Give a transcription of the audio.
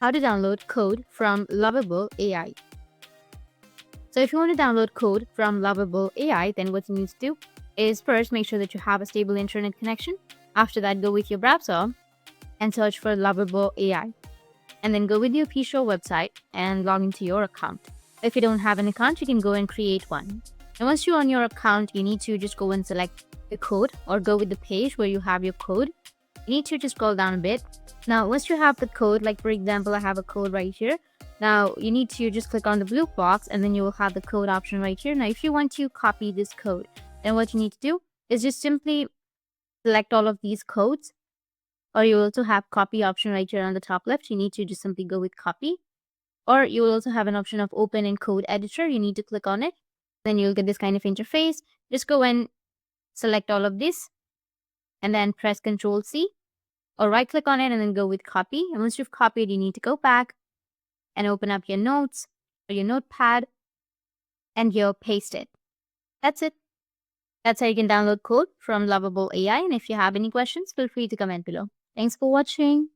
How to download code from Lovable AI. So if you want to download code from Lovable AI, then what you need to do is first make sure that you have a stable internet connection. After that, go with your browser and search for Lovable AI. And then go with your official website and log into your account. If you don't have an account, you can go and create one. And once you're on your account, you need to just go and select the code or go with the page where you have your code. You need to just scroll down a bit. Now, once you have the code, like for example, I have a code right here. Now, you need to just click on the blue box and then you will have the code option right here. Now, if you want to copy this code, then what you need to do is just simply select all of these codes, or you also have copy option right here on the top left. You need to just simply go with copy, or you will also have an option of open in code editor. You need to click on it. Then you'll get this kind of interface. Just go and select all of this and then press Ctrl C, or right click on it and then go with copy. And once you've copied, you need to go back and open up your notes or your notepad and you'll paste it. That's it. That's how you can download code from Lovable AI. And if you have any questions, feel free to comment below. Thanks for watching.